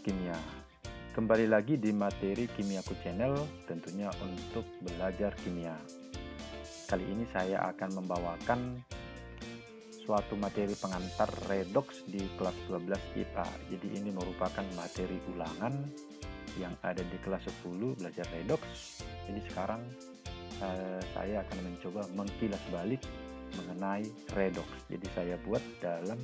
kimia. Kembali lagi di materi Kimiaku Channel, tentunya untuk belajar kimia. Kali ini saya akan membawakan suatu materi pengantar redoks di kelas 12 IPA. Jadi ini merupakan materi ulangan yang ada di kelas 10 belajar redoks. Jadi sekarang saya akan mencoba mengkilas balik mengenai redoks. Jadi saya buat dalam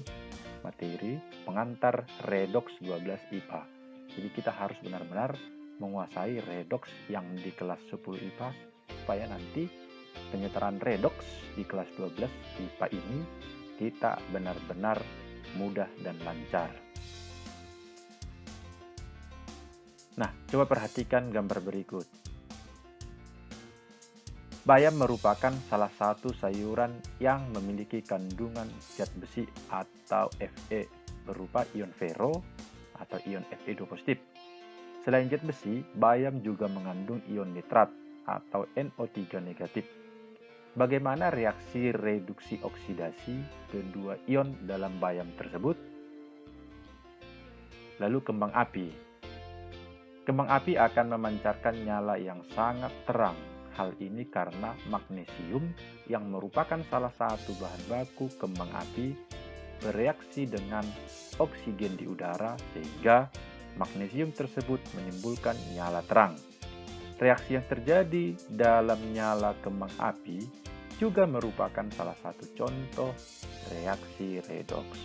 materi pengantar redoks 12 IPA. Jadi kita harus benar-benar menguasai redoks yang di kelas 10 IPA supaya nanti penyetaraan redoks di kelas 12 IPA ini kita benar-benar mudah dan lancar. Nah, coba perhatikan gambar berikut. Bayam merupakan salah satu sayuran yang memiliki kandungan zat besi atau Fe berupa ion ferro atau ion Fe2 positif. Selain zat besi, bayam juga mengandung ion nitrat atau NO3 negatif. Bagaimana reaksi reduksi oksidasi kedua ion dalam bayam tersebut? Lalu kembang api. Kembang api akan memancarkan nyala yang sangat terang. Hal ini karena magnesium yang merupakan salah satu bahan baku kembang api bereaksi dengan oksigen di udara sehingga magnesium tersebut menimbulkan nyala terang. Reaksi yang terjadi dalam nyala kembang api juga merupakan salah satu contoh reaksi redoks.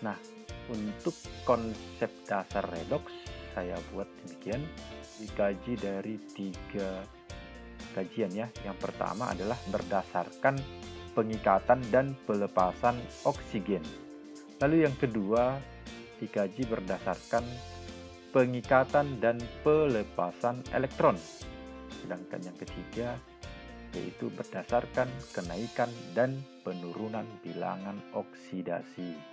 Nah, untuk konsep dasar redoks saya buat demikian, dikaji dari 3 kajian ya. Yang pertama adalah berdasarkan pengikatan dan pelepasan oksigen. Lalu yang kedua dikaji berdasarkan pengikatan dan pelepasan elektron. Sedangkan yang ketiga yaitu berdasarkan kenaikan dan penurunan bilangan oksidasi.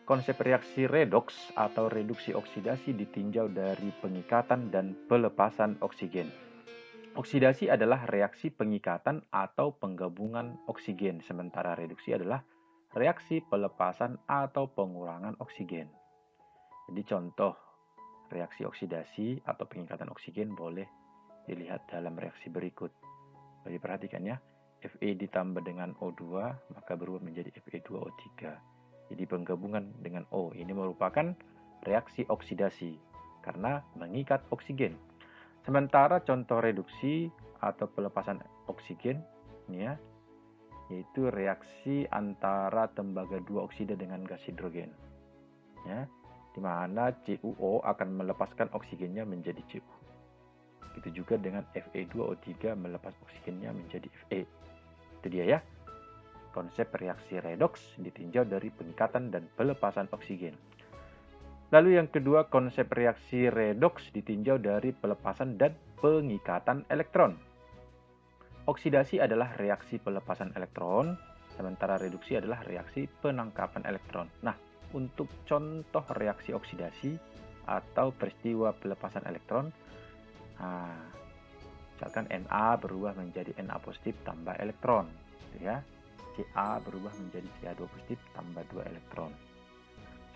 Konsep reaksi redoks atau reduksi oksidasi ditinjau dari pengikatan dan pelepasan oksigen. Oksidasi adalah reaksi pengikatan atau penggabungan oksigen, sementara reduksi adalah reaksi pelepasan atau pengurangan oksigen. Jadi contoh reaksi oksidasi atau pengikatan oksigen boleh dilihat dalam reaksi berikut. Jadi perhatikan ya, Fe ditambah dengan O2 maka berubah menjadi Fe2O3. Jadi penggabungan dengan O ini merupakan reaksi oksidasi karena mengikat oksigen. Sementara contoh reduksi atau pelepasan oksigen ini ya, yaitu reaksi antara tembaga 2 oksida dengan gas hidrogen. Ya, di mana CuO akan melepaskan oksigennya menjadi Cu. Begitu juga dengan Fe2O3 melepas oksigennya menjadi Fe. Itu dia ya. Konsep reaksi redoks ditinjau dari pengikatan dan pelepasan oksigen. Lalu yang kedua, konsep reaksi redoks ditinjau dari pelepasan dan pengikatan elektron. Oksidasi adalah reaksi pelepasan elektron, sementara reduksi adalah reaksi penangkapan elektron. Nah, untuk contoh reaksi oksidasi atau peristiwa pelepasan elektron, misalkan Na berubah menjadi Na positif tambah elektron, gitu ya. Ca berubah menjadi Ca2 positif tambah 2 elektron.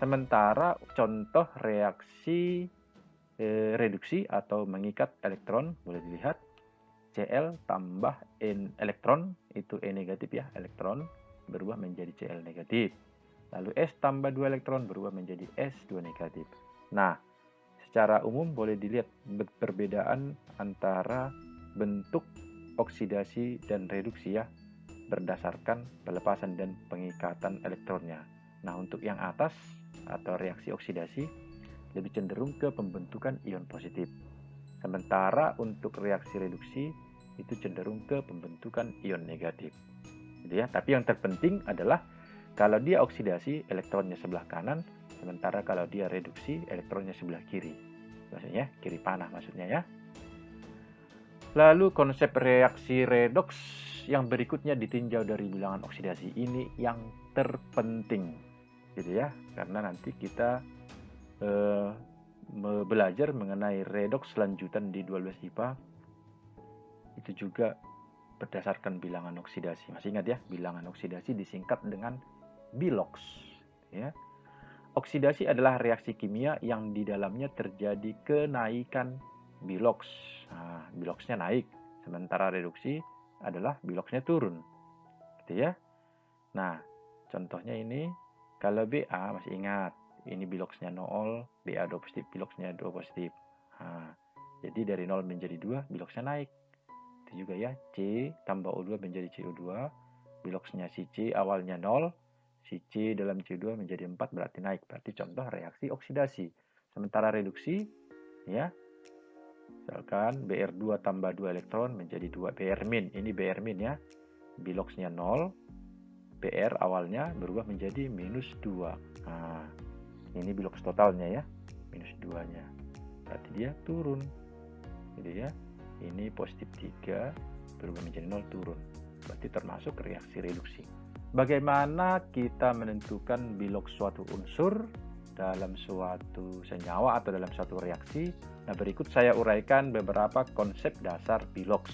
Sementara contoh reaksi reduksi atau mengikat elektron boleh dilihat Cl tambah N elektron, itu E negatif ya, elektron berubah menjadi Cl negatif. Lalu S tambah 2 elektron berubah menjadi S2 negatif. Nah, secara umum boleh dilihat perbedaan antara bentuk oksidasi dan reduksi ya, berdasarkan pelepasan dan pengikatan elektronnya. Nah, untuk yang atas atau reaksi oksidasi lebih cenderung ke pembentukan ion positif. Sementara untuk reaksi reduksi itu cenderung ke pembentukan ion negatif. Gitu ya. Tapi yang terpenting adalah kalau dia oksidasi elektronnya sebelah kanan, sementara kalau dia reduksi elektronnya sebelah kiri. Maksudnya kiri panah maksudnya ya. Lalu konsep reaksi redoks yang berikutnya ditinjau dari bilangan oksidasi. Ini yang terpenting, gitu ya, karena nanti kita belajar mengenai redoks lanjutan di 12 IPA. Itu juga berdasarkan bilangan oksidasi. Masih ingat ya, bilangan oksidasi disingkat dengan bilox. Ya. Oksidasi adalah reaksi kimia yang di dalamnya terjadi kenaikan bilox. Nah, biloxnya naik, sementara reduksi adalah biloxnya turun. Gitu ya. Nah, contohnya ini, kalau Ba masih ingat, ini biloxnya 0, Ba 2 positif, biloxnya 2 positif. Nah, jadi dari 0 menjadi 2, biloxnya naik. Itu juga ya, C tambah O2 menjadi CO2, biloxnya si C awalnya 0, si C dalam CO2 menjadi 4, berarti naik. Berarti contoh reaksi oksidasi. Sementara reduksi, ya, misalkan Br2 tambah 2 elektron menjadi 2 Br min. Ini Br min ya, biloxnya 0, Br awalnya berubah menjadi minus 2. Nah, ini bilox totalnya ya, minus 2-nya. Berarti dia turun. Gitu ya. Ini positif 3 berubah menjadi 0 turun. Berarti termasuk reaksi reduksi. Bagaimana kita menentukan bilox suatu unsur dalam suatu senyawa atau dalam suatu reaksi? Nah, berikut saya uraikan beberapa konsep dasar bilox.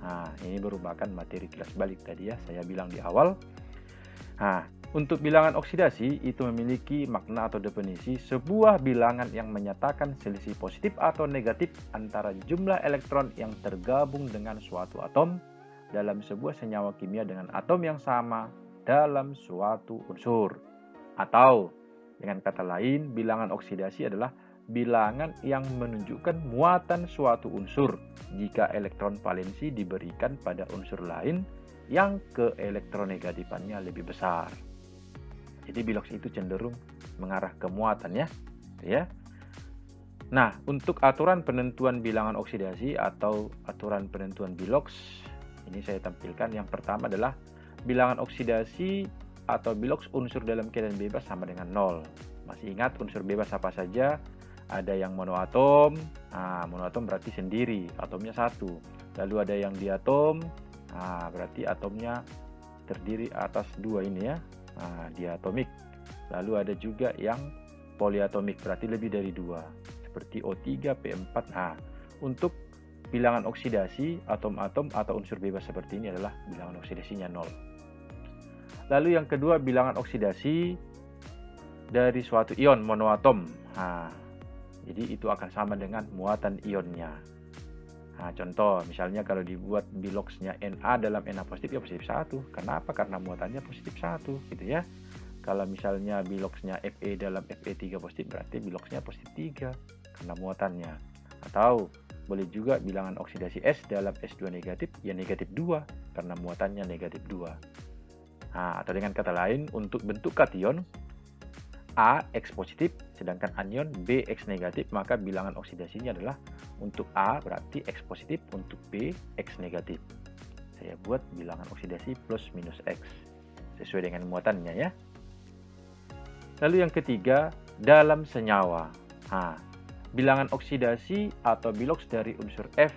Nah, ini merupakan materi kelas balik tadi ya, saya bilang di awal. Nah, untuk bilangan oksidasi itu memiliki makna atau definisi sebuah bilangan yang menyatakan selisih positif atau negatif antara jumlah elektron yang tergabung dengan suatu atom dalam sebuah senyawa kimia dengan atom yang sama dalam suatu unsur. Atau dengan kata lain, bilangan oksidasi adalah bilangan yang menunjukkan muatan suatu unsur jika elektron valensi diberikan pada unsur lain yang keelektronegatifannya lebih besar. Jadi bilox itu cenderung mengarah ke muatan ya. Nah, untuk aturan penentuan bilangan oksidasi atau aturan penentuan bilox, ini saya tampilkan. Yang pertama adalah bilangan oksidasi atau bilox unsur dalam keadaan bebas sama dengan 0. Masih ingat unsur bebas apa saja? Ada yang monoatom. Nah, monoatom berarti sendiri, atomnya 1. Lalu ada yang diatom. Nah, berarti atomnya terdiri atas 2 ini ya. Nah, diatomik. Lalu ada juga yang poliatomik, berarti lebih dari 2, seperti O3, P4. Nah, untuk bilangan oksidasi atom-atom atau unsur bebas seperti ini adalah bilangan oksidasinya 0. Lalu yang kedua, bilangan oksidasi dari suatu ion monoatom. Nah, jadi itu akan sama dengan muatan ionnya. Nah, contoh misalnya kalau dibuat biloxnya Na dalam Na positif ya positif 1. Kenapa? Karena muatannya positif 1 gitu ya. Kalau misalnya biloxnya Fe dalam Fe3 positif berarti biloxnya positif 3 karena muatannya. Atau boleh juga bilangan oksidasi S dalam S2 negatif ya negatif 2 karena muatannya negatif 2. Nah, atau dengan kata lain, untuk bentuk kation A X positif sedangkan anion B X negatif, maka bilangan oksidasinya adalah untuk A berarti X positif, untuk B X negatif. Saya buat bilangan oksidasi plus minus X sesuai dengan muatannya ya. Lalu yang ketiga, dalam senyawa. Nah, bilangan oksidasi atau bilox dari unsur F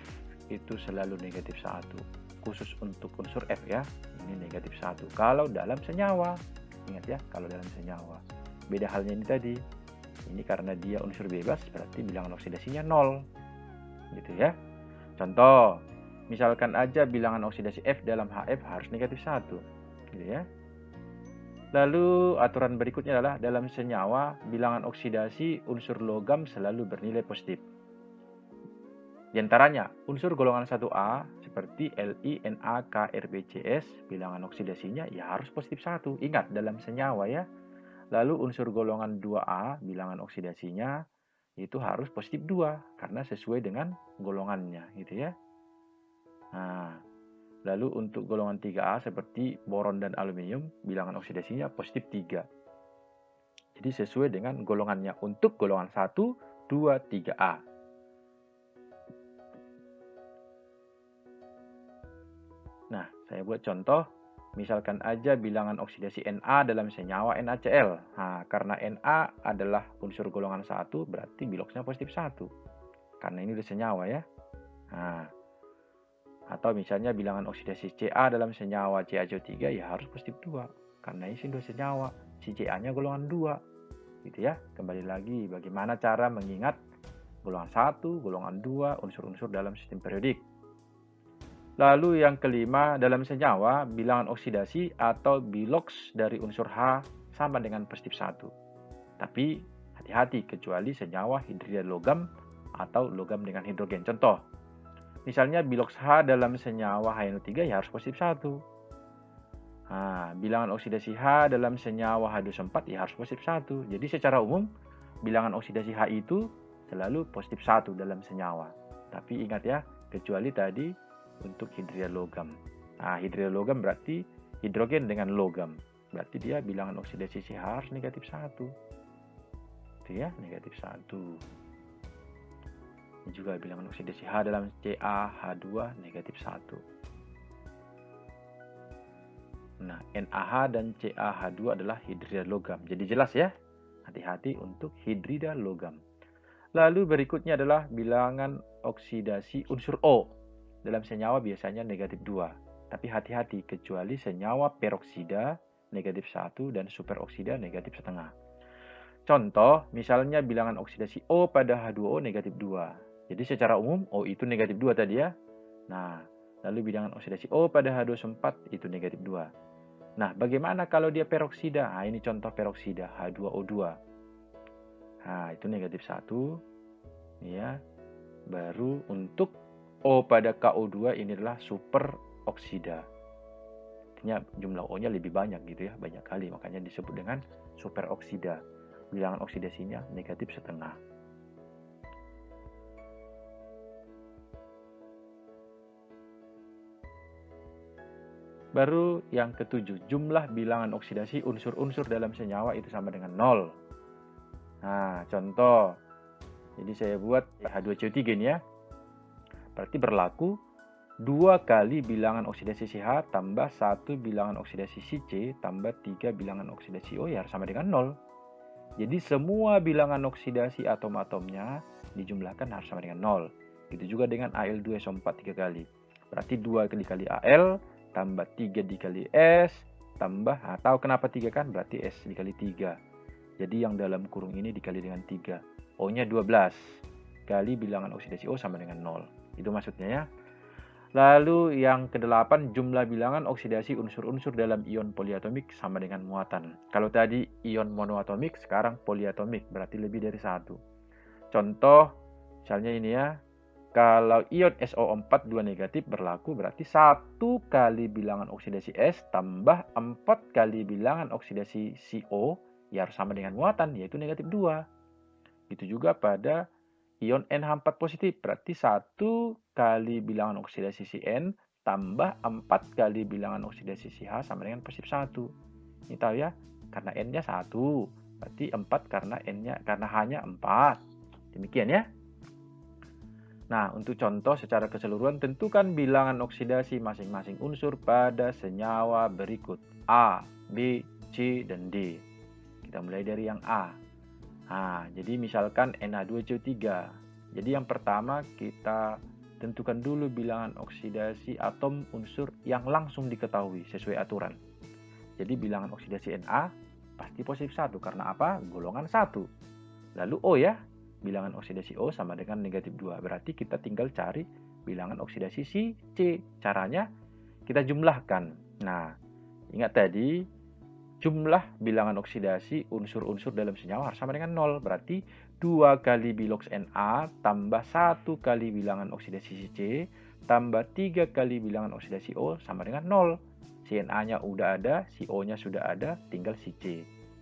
itu selalu negatif 1. Khusus untuk unsur F ya, ini negatif 1 kalau dalam senyawa. Ingat ya, kalau dalam senyawa. Beda halnya ini tadi. Ini karena dia unsur bebas berarti bilangan oksidasinya 0. Gitu ya. Contoh, misalkan aja bilangan oksidasi F dalam HF harus negatif 1. Gitu ya. Lalu aturan berikutnya adalah dalam senyawa bilangan oksidasi unsur logam selalu bernilai positif. Di antaranya unsur golongan 1A seperti Li, Na, K, RbCs, bilangan oksidasinya ya harus positif 1. Ingat dalam senyawa ya. Lalu unsur golongan 2A, bilangan oksidasinya itu harus positif 2 karena sesuai dengan golongannya gitu ya. Nah, lalu untuk golongan 3A seperti boron dan aluminium, bilangan oksidasinya positif 3. Jadi sesuai dengan golongannya untuk golongan 1, 2, 3A. Nah, saya buat contoh. Misalkan aja bilangan oksidasi Na dalam senyawa NaCl. Nah, karena Na adalah unsur golongan 1, berarti biloxnya positif 1. Karena ini udah senyawa ya. Nah, atau misalnya bilangan oksidasi Ca dalam senyawa CaCO3 ya harus positif 2. Karena ini sudah senyawa, si Ca-nya golongan 2. Gitu ya. Kembali lagi, bagaimana cara mengingat golongan 1, golongan 2, unsur-unsur dalam sistem periodik. Lalu yang kelima, dalam senyawa, bilangan oksidasi atau biloks dari unsur H sama dengan positif 1. Tapi hati-hati kecuali senyawa hidrida logam atau logam dengan hidrogen. Contoh, misalnya biloks H dalam senyawa HNO3 ya harus positif 1. Nah, bilangan oksidasi H dalam senyawa H2SO4 ya harus positif 1. Jadi secara umum, bilangan oksidasi H itu selalu positif 1 dalam senyawa. Tapi ingat ya, kecuali tadi untuk hidrida logam. Nah, hidrida logam berarti hidrogen dengan logam. Berarti dia bilangan oksidasi H harus negatif 1. Itu ya, negatif 1. Ini juga bilangan oksidasi H dalam CaH2 negatif 1. Nah, NaH dan CaH2 adalah hidrida logam. Jadi jelas ya, hati-hati untuk hidrida logam. Lalu berikutnya adalah bilangan oksidasi unsur O. Dalam senyawa biasanya negatif 2. Tapi hati-hati kecuali senyawa peroksida negatif 1 dan superoksida negatif setengah. Contoh, misalnya bilangan oksidasi O pada H2O negatif 2. Jadi secara umum O itu negatif 2 tadi ya. Nah, lalu bilangan oksidasi O pada H2SO4 itu negatif 2. Nah, bagaimana kalau dia peroksida? Nah, ini contoh peroksida H2O2. Nah, itu negatif 1. Ya. Baru untuk O pada KO2 ini adalah superoksida. Artinya jumlah O-nya lebih banyak gitu ya, banyak kali. Makanya disebut dengan superoksida. Bilangan oksidasinya negatif setengah. Baru yang ketujuh, jumlah bilangan oksidasi unsur-unsur dalam senyawa itu sama dengan 0. Nah, contoh. Jadi saya buat H2CO3 ini ya. Berarti berlaku 2 kali bilangan oksidasi CH tambah 1 bilangan oksidasi C tambah 3 bilangan oksidasi O ya sama dengan 0. Jadi semua bilangan oksidasi atom-atomnya dijumlahkan harus sama dengan 0. Begitu juga dengan Al2SO4 3 kali. Berarti 2 dikali Al tambah 3 dikali S tambah, tahu kenapa 3 kan? Berarti S dikali 3. Jadi yang dalam kurung ini dikali dengan 3. O-nya 12 kali bilangan oksidasi O sama dengan 0. Itu maksudnya ya. Lalu yang ke-8, jumlah bilangan oksidasi unsur-unsur dalam ion poliatomik sama dengan muatan. Kalau tadi ion monoatomik, sekarang poliatomik, berarti lebih dari 1. Contoh, misalnya ini ya, kalau ion SO4 2 negatif berlaku berarti 1 kali bilangan oksidasi S tambah 4 kali bilangan oksidasi CO, ya harus sama dengan muatan, yaitu negatif 2. Itu juga pada ion NH4 positif, berarti 1 kali bilangan oksidasi Cn tambah 4 kali bilangan oksidasi CH sama dengan positif 1. Ini tahu ya, karena N-nya 1, berarti 4 karena H-nya 4. Demikian ya. Nah, untuk contoh secara keseluruhan, tentukan bilangan oksidasi masing-masing unsur pada senyawa berikut. A, B, C, dan D. Kita mulai dari yang A. Nah, jadi misalkan Na2CO3. Jadi yang pertama kita tentukan dulu bilangan oksidasi atom unsur yang langsung diketahui sesuai aturan. Jadi bilangan oksidasi Na pasti positif 1 karena apa? Golongan 1. Lalu O ya, bilangan oksidasi O sama dengan negatif 2. Berarti kita tinggal cari bilangan oksidasi C. Caranya kita jumlahkan. Nah, ingat tadi jumlah bilangan oksidasi unsur-unsur dalam senyawa harus sama dengan 0. Berarti 2 kali biloks Na tambah 1 kali bilangan oksidasi C tambah 3 kali bilangan oksidasi O sama dengan 0. CNA-nya udah ada, CO-nya sudah ada, tinggal C.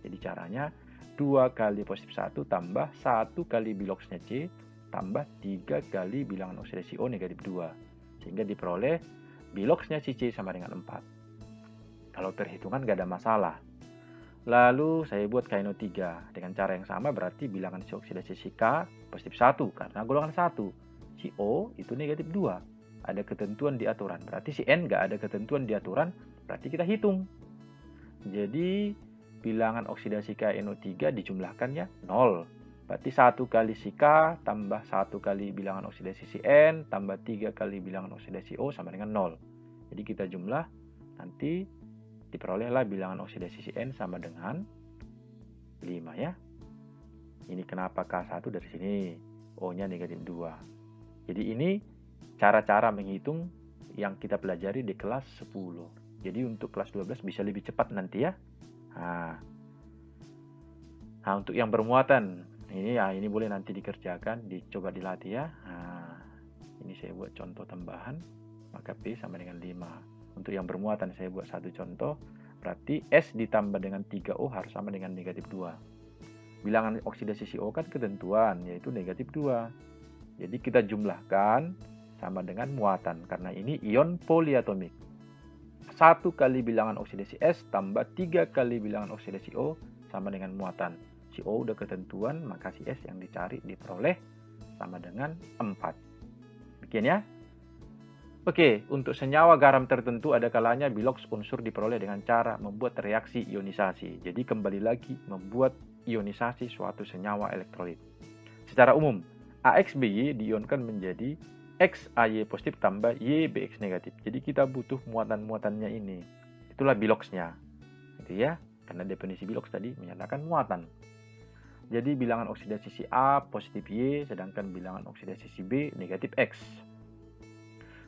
Jadi caranya 2 kali positif 1 tambah 1 kali biloksnya C tambah 3 kali bilangan oksidasi O negatif 2. Sehingga diperoleh biloksnya C sama dengan 4. Kalau perhitungan gak ada masalah. Lalu saya buat KNO3 dengan cara yang sama, berarti bilangan si oksidasi K positif 1 karena golongan 1. CO itu negatif 2. Ada ketentuan di aturan. Berarti si N nggak ada ketentuan di aturan, berarti kita hitung. Jadi bilangan oksidasi KNO3 dijumlahkannya 0. Berarti 1 kali si K tambah 1 kali bilangan oksidasi si N tambah 3 kali bilangan oksidasi O sama dengan 0. Jadi kita jumlah, nanti diperolehlah bilangan oksidasi Cn sama dengan 5 ya. Ini kenapa K1 dari sini, O-nya negatif 2. Jadi ini cara-cara menghitung yang kita pelajari di kelas 10. Jadi untuk kelas 12 bisa lebih cepat nanti ya. Nah, untuk yang bermuatan, ini boleh nanti dikerjakan, dicoba dilatih ya. Nah, ini saya buat contoh tambahan, maka P sama dengan 5. Untuk yang bermuatan saya buat satu contoh, berarti S ditambah dengan 3O harus sama dengan negatif 2. Bilangan oksidasi CO kan ketentuan, yaitu negatif 2. Jadi kita jumlahkan sama dengan muatan, karena ini ion poliatomik. 1 kali bilangan oksidasi S tambah 3 kali bilangan oksidasi O sama dengan muatan. Si O udah ketentuan, maka si S yang dicari diperoleh sama dengan 4. Demikian ya. Oke, untuk senyawa garam tertentu ada kalanya biloks unsur diperoleh dengan cara membuat reaksi ionisasi. Jadi kembali lagi membuat ionisasi suatu senyawa elektrolit. Secara umum, AXBY diionkan menjadi XAY positif tambah YBX negatif. Jadi kita butuh muatan-muatannya ini. Itulah biloksnya. Gitu ya. Karena definisi biloks tadi menyatakan muatan. Jadi bilangan oksidasi si A positif Y, sedangkan bilangan oksidasi si B negatif X.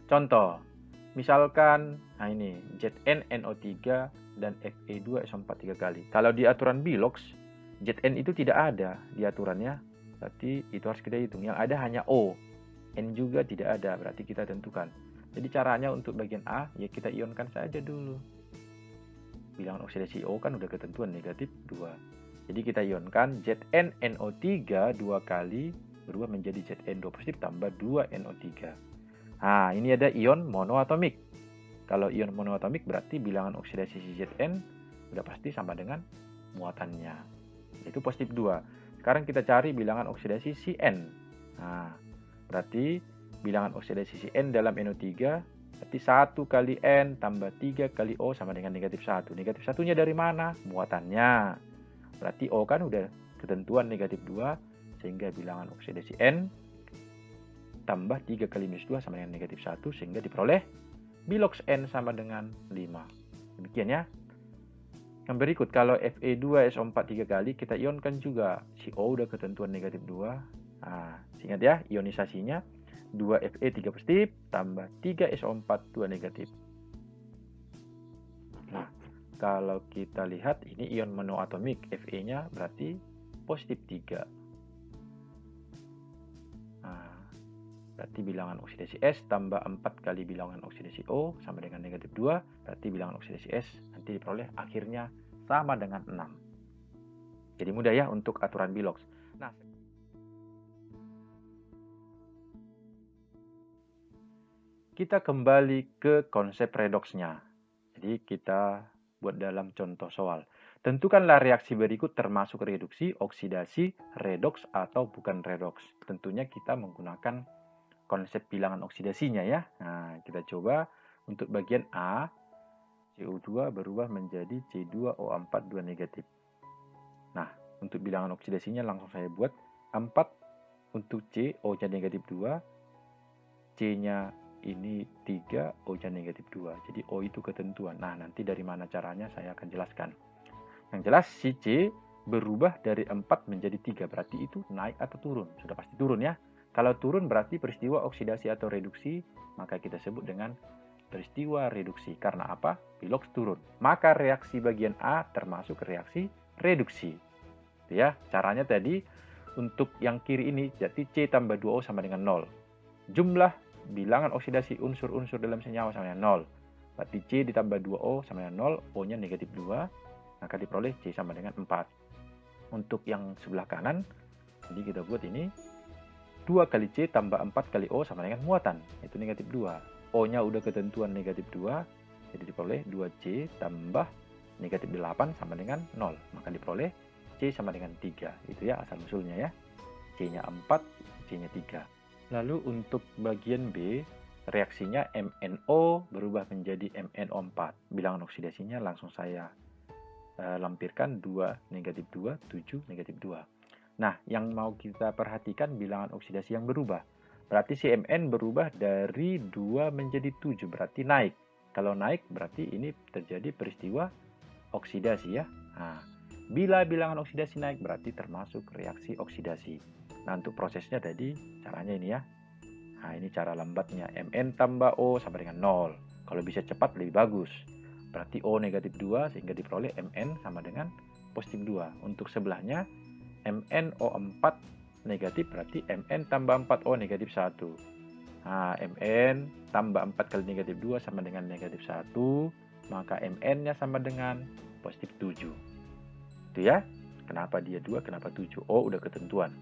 Contoh, misalkan, nah ini, ZnNO3 dan Fe2SO4 3 kali. Kalau di aturan biloks, Zn itu tidak ada di aturannya, berarti itu harus kita hitung. Yang ada hanya O, N juga tidak ada, berarti kita tentukan. Jadi caranya untuk bagian A, ya kita ionkan saja dulu. Bilangan oksidasi O kan udah ketentuan negatif 2. Jadi kita ionkan ZnNO3 2 kali, berubah menjadi Zn2 positif tambah 2NO3. Nah, ini ada ion monoatomik. Kalau ion monoatomik berarti bilangan oksidasi si Zn sudah pasti sama dengan muatannya. Itu positif 2. Sekarang kita cari bilangan oksidasi si N. Nah, berarti bilangan oksidasi si N dalam NO3 berarti 1 kali N tambah 3 kali O sama dengan negatif 1. Negatif 1-nya dari mana? Muatannya. Berarti O kan udah ketentuan negatif 2, sehingga bilangan oksidasi N tambah 3 kali minus 2 sama dengan negatif 1, sehingga diperoleh biloks N sama dengan 5. Demikian ya. Yang berikut, kalau Fe2SO4 3 kali, kita ionkan juga. Si O udah ketentuan negatif 2. Nah, ingat ya, ionisasinya 2Fe3 positif tambah 3SO4 2 negatif. Nah, kalau kita lihat, ini ion monoatomik. Fe-nya berarti positif 3. Berarti bilangan oksidasi S tambah 4 kali bilangan oksidasi O sama dengan negatif 2. Berarti bilangan oksidasi S nanti diperoleh akhirnya sama dengan 6. Jadi mudah ya untuk aturan biloks. Nah, kita kembali ke konsep redoksnya. Jadi kita buat dalam contoh soal. Tentukanlah reaksi berikut termasuk reduksi, oksidasi, redoks atau bukan redoks. Tentunya kita menggunakan konsep bilangan oksidasinya ya. Nah, kita coba untuk bagian A, CO2 berubah menjadi C2O4 2 negatif. Nah, untuk bilangan oksidasinya langsung saya buat 4 untuk C, O-nya negatif 2, C-nya ini 3, O-nya negatif 2. Jadi O itu ketentuan. Nah, nanti dari mana caranya saya akan jelaskan. Yang jelas si C berubah dari 4 menjadi 3, berarti itu naik atau turun. Sudah pasti turun ya. Kalau turun berarti peristiwa oksidasi atau reduksi, maka kita sebut dengan peristiwa reduksi. Karena apa? Biloks turun. Maka reaksi bagian A termasuk reaksi reduksi. Ya, caranya tadi untuk yang kiri ini, jadi C tambah 2O sama dengan 0. Jumlah bilangan oksidasi unsur-unsur dalam senyawa sama dengan 0. Berarti C ditambah 2O sama dengan 0, O-nya negatif 2, maka diperoleh C sama dengan 4. Untuk yang sebelah kanan, jadi kita buat ini 2 kali C tambah 4 kali O sama dengan muatan, itu negatif 2. O-nya udah ketentuan negatif 2, jadi diperoleh 2C tambah negatif 8 sama dengan 0. Maka diperoleh C sama dengan 3. Itu ya asal usulnya ya. C-nya 4, C-nya 3. Lalu untuk bagian B, reaksinya MnO berubah menjadi MnO4. Bilangan oksidasinya langsung saya lampirkan 2 negatif 2, 7 negatif 2. Nah, yang mau kita perhatikan bilangan oksidasi yang berubah. Berarti CMN berubah dari 2 menjadi 7, berarti naik. Kalau naik, berarti ini terjadi peristiwa oksidasi ya. Nah, bila bilangan oksidasi naik, berarti termasuk reaksi oksidasi. Nah, untuk prosesnya tadi, caranya ini ya. Nah, ini cara lambatnya. Mn tambah O sama dengan 0. Kalau bisa cepat lebih bagus. Berarti O negatif 2 sehingga diperoleh Mn sama dengan positif 2. Untuk sebelahnya Mn O4 negatif berarti Mn tambah 4O negatif 1. Nah, Mn tambah 4 kali negatif 2 sama dengan negatif 1. Maka Mn-nya sama dengan positif 7. Itu ya. Kenapa dia 2, kenapa 7? Oh, udah ketentuan.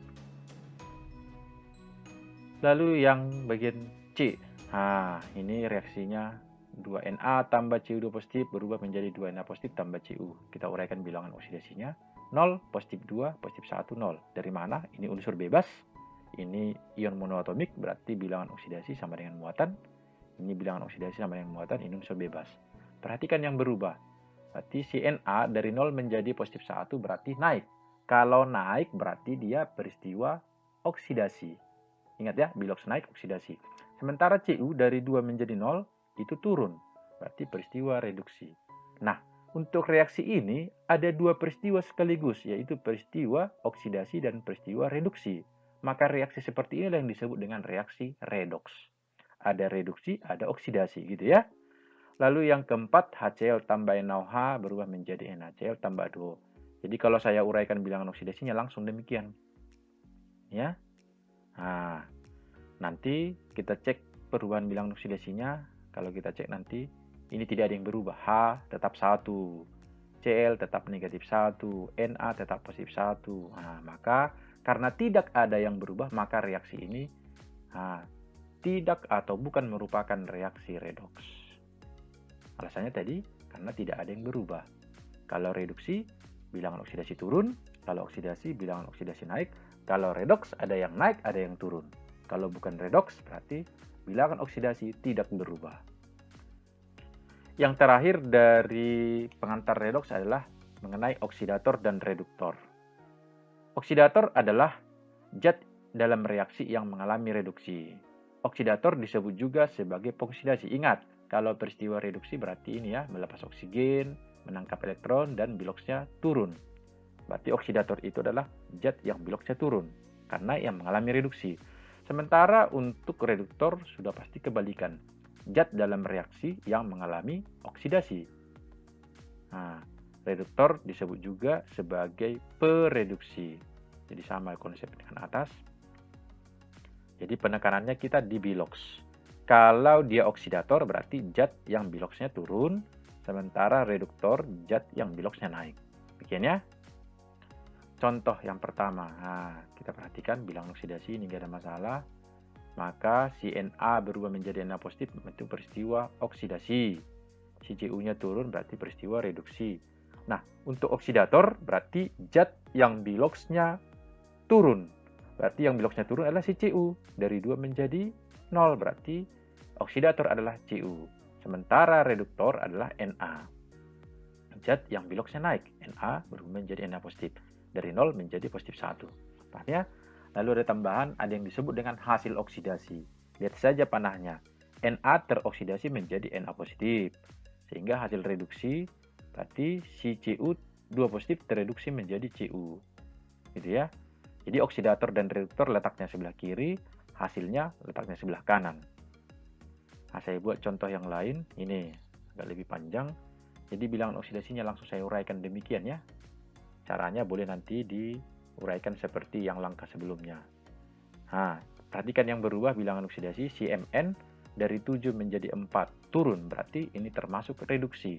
Lalu yang bagian C. Nah, ini reaksinya 2Na tambah Cu2 positif berubah menjadi 2Na positif tambah Cu. Kita uraikan bilangan oksidasinya. 0, positif 2, positif 1, 0. Dari mana? Ini unsur bebas. Ini ion monoatomik, berarti bilangan oksidasi sama dengan muatan. Ini bilangan oksidasi sama dengan muatan, ini unsur bebas. Perhatikan yang berubah. Berarti si Na dari 0 menjadi positif 1 berarti naik. Kalau naik berarti dia peristiwa oksidasi. Ingat ya, bilox naik, oksidasi. Sementara Cu dari 2 menjadi 0, itu turun. Berarti peristiwa reduksi. Nah, untuk reaksi ini ada dua peristiwa sekaligus, yaitu peristiwa oksidasi dan peristiwa reduksi. Maka reaksi seperti inilah yang disebut dengan reaksi redoks. Ada reduksi, ada oksidasi gitu ya. Lalu yang keempat, HCl tambah NaOH berubah menjadi NaCl tambah 2. Jadi kalau saya uraikan bilangan oksidasinya langsung demikian. Ya. Nah, nanti kita cek perubahan bilangan oksidasinya. Kalau kita cek nanti, ini tidak ada yang berubah. H tetap 1, Cl tetap negatif 1, Na tetap positif 1. Nah, maka karena tidak ada yang berubah, maka reaksi ini tidak atau bukan merupakan reaksi redoks. Alasannya tadi, karena tidak ada yang berubah. Kalau reduksi, bilangan oksidasi turun. Kalau oksidasi, bilangan oksidasi naik. Kalau redoks, ada yang naik, ada yang turun. Kalau bukan redoks, berarti bilangan oksidasi tidak berubah. Yang terakhir dari pengantar redoks adalah mengenai oksidator dan reduktor. Oksidator adalah zat dalam reaksi yang mengalami reduksi. Oksidator disebut juga sebagai pengoksidasi. Ingat, kalau peristiwa reduksi berarti ini ya, melepas oksigen, menangkap elektron, dan biloxnya turun. Berarti oksidator itu adalah zat yang biloxnya turun, karena yang mengalami reduksi. Sementara untuk reduktor sudah pasti kebalikan. Zat dalam reaksi yang mengalami oksidasi. Nah, reduktor disebut juga sebagai pereduksi. Jadi sama konsep dengan atas. Jadi penekanannya kita di bilox. Kalau dia oksidator berarti zat yang biloxnya turun, sementara reduktor zat yang biloxnya naik. Demikian ya. Contoh yang pertama, nah, kita perhatikan bilangan oksidasi ini nggak ada masalah. Maka si Na berubah menjadi Na positif itu peristiwa oksidasi. Si Cu-nya turun berarti peristiwa reduksi. Nah, untuk oksidator berarti zat yang biloxnya turun. Berarti yang biloxnya turun adalah si Cu. Dari 2 menjadi 0 berarti oksidator adalah Cu. Sementara reduktor adalah Na. Zat yang biloxnya naik. Na berubah menjadi Na positif. Dari 0 menjadi positif 1. Paham ya? Lalu ada tambahan, ada yang disebut dengan hasil oksidasi. Lihat saja panahnya. Na teroksidasi menjadi Na positif. Sehingga hasil reduksi, berarti si Cu2 positif tereduksi menjadi Cu. Gitu ya. Jadi oksidator dan reduktor letaknya sebelah kiri, hasilnya letaknya sebelah kanan. Nah, saya buat contoh yang lain. Ini agak lebih panjang. Jadi bilangan oksidasinya langsung saya uraikan demikian ya. Caranya boleh nanti diuraikan seperti yang langkah sebelumnya. Nah, perhatikan yang berubah bilangan oksidasi, si Mn dari 7 menjadi 4 turun, berarti ini termasuk reduksi.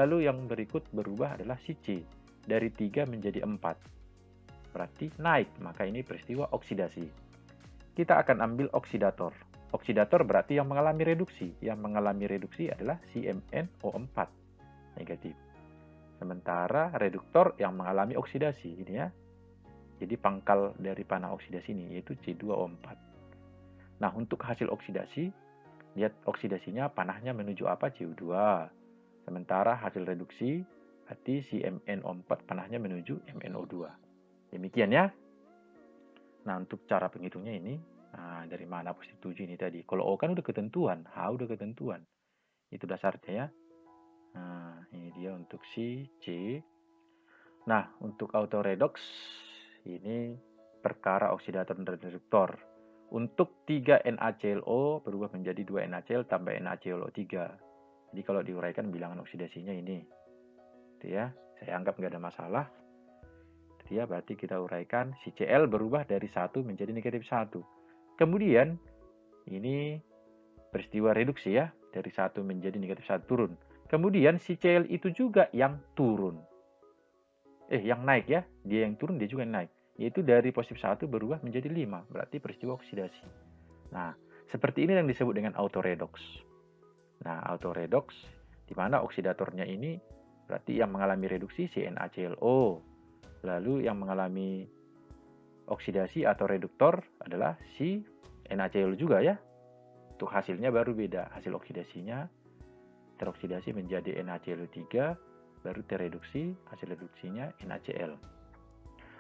Lalu yang berikut berubah adalah si C, dari 3 menjadi 4, berarti naik, maka ini peristiwa oksidasi. Kita akan ambil oksidator. Oksidator berarti yang mengalami reduksi. Yang mengalami reduksi adalah si MnO4, negatif. Sementara reduktor yang mengalami oksidasi ini ya. Jadi pangkal dari panah oksidasi ini yaitu C2O4. Nah, untuk hasil oksidasi, lihat oksidasinya panahnya menuju apa? CO2. Sementara hasil reduksi berarti si MnO4 panahnya menuju MnO2. Demikian ya. Nah, untuk cara penghitungnya ini, dari mana positif 7 ini tadi? Kalau O kan udah ketentuan, H udah ketentuan. Itu dasarnya ya. Nah, ini dia untuk si C. Nah, untuk autoredox ini perkara oksidator dan reduktor. Untuk 3 NaClO berubah menjadi 2 NaCl tambah NaClO3. Jadi kalau diuraikan bilangan oksidasinya ini. Gitu ya. Saya anggap nggak ada masalah. Gitu ya, berarti kita uraikan si Cl berubah dari 1 menjadi negatif 1. Kemudian ini peristiwa reduksi ya, dari 1 menjadi negatif 1 turun. Kemudian si Cl itu juga yang turun. Yang naik ya, dia yang turun, dia juga yang naik. Yaitu dari positif 1 berubah menjadi 5, berarti peristiwa oksidasi. Nah, seperti ini yang disebut dengan autoredox. Nah, autoredox, di mana oksidatornya ini berarti yang mengalami reduksi si NaClO. Lalu yang mengalami oksidasi atau reduktor adalah si NaClO juga ya. Untuk hasilnya baru beda, hasil oksidasinya teroksidasi menjadi NaClO3, baru tereduksi, hasil reduksinya NaCl.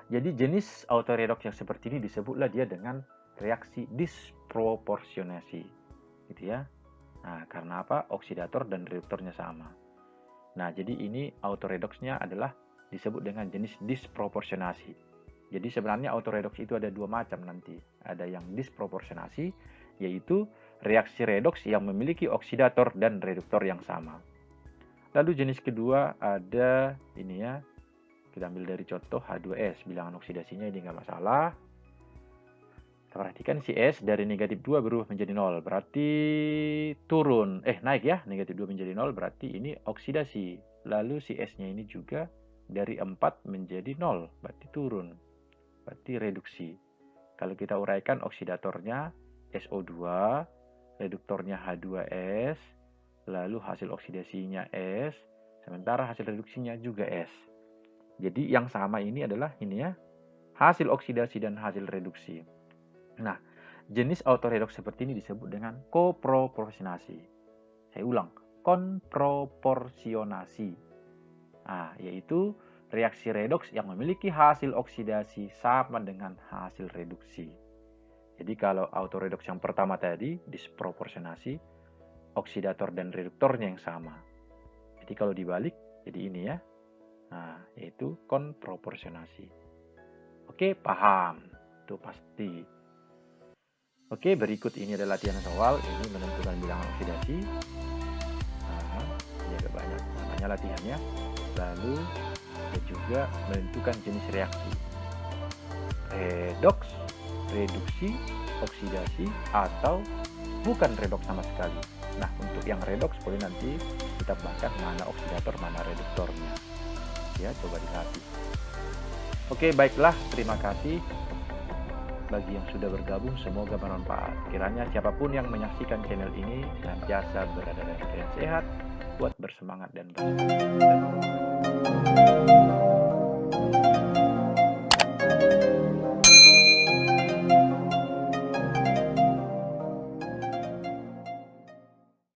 Jadi jenis autoredox yang seperti ini disebutlah dia dengan reaksi disproporsionasi, gitu ya. Nah, karena apa? Oksidator dan reduktornya sama. Nah, jadi ini autoredoxnya adalah disebut dengan jenis disproporsionasi. Jadi sebenarnya autoredox itu ada dua macam nanti. Ada yang disproporsionasi, yaitu reaksi redoks yang memiliki oksidator dan reduktor yang sama. Lalu jenis kedua ada ini ya, kita ambil dari contoh H2S, bilangan oksidasinya ini nggak masalah. Kita perhatikan si S dari negatif 2 berubah menjadi 0, berarti turun, naik ya, negatif 2 menjadi 0, berarti ini oksidasi. Lalu si S-nya ini juga dari 4 menjadi 0, berarti turun, berarti reduksi. Kalau kita uraikan oksidatornya SO2, reduktornya H2S, lalu hasil oksidasinya S, sementara hasil reduksinya juga S. Jadi yang sama ini adalah ini ya, hasil oksidasi dan hasil reduksi. Nah, jenis autoredox seperti ini disebut dengan koproporsionasi. Saya ulang, konproporsionasi. Nah, yaitu reaksi redoks yang memiliki hasil oksidasi sama dengan hasil reduksi. Jadi kalau autoredox yang pertama tadi, disproporsionasi, oksidator dan reduktornya yang sama. Jadi kalau dibalik, jadi ini ya. Nah, yaitu konproporsionasi. Oke, paham. Itu pasti. Oke, berikut ini adalah latihan soal. Ini menentukan bilangan oksidasi. Nah, ini agak banyak namanya latihannya. Lalu, kita juga menentukan jenis reaksi. Redoks, reduksi, oksidasi, atau bukan redoks sama sekali. Nah, untuk yang redoks boleh nanti kita bahkan mana oksidator, mana reduktornya. Ya, coba dilatih. Oke, baiklah. Terima kasih bagi yang sudah bergabung, semoga bermanfaat. Kiranya siapapun yang menyaksikan channel ini senantiasa berada dalam keadaan sehat, kuat, bersemangat, dan bersemangat.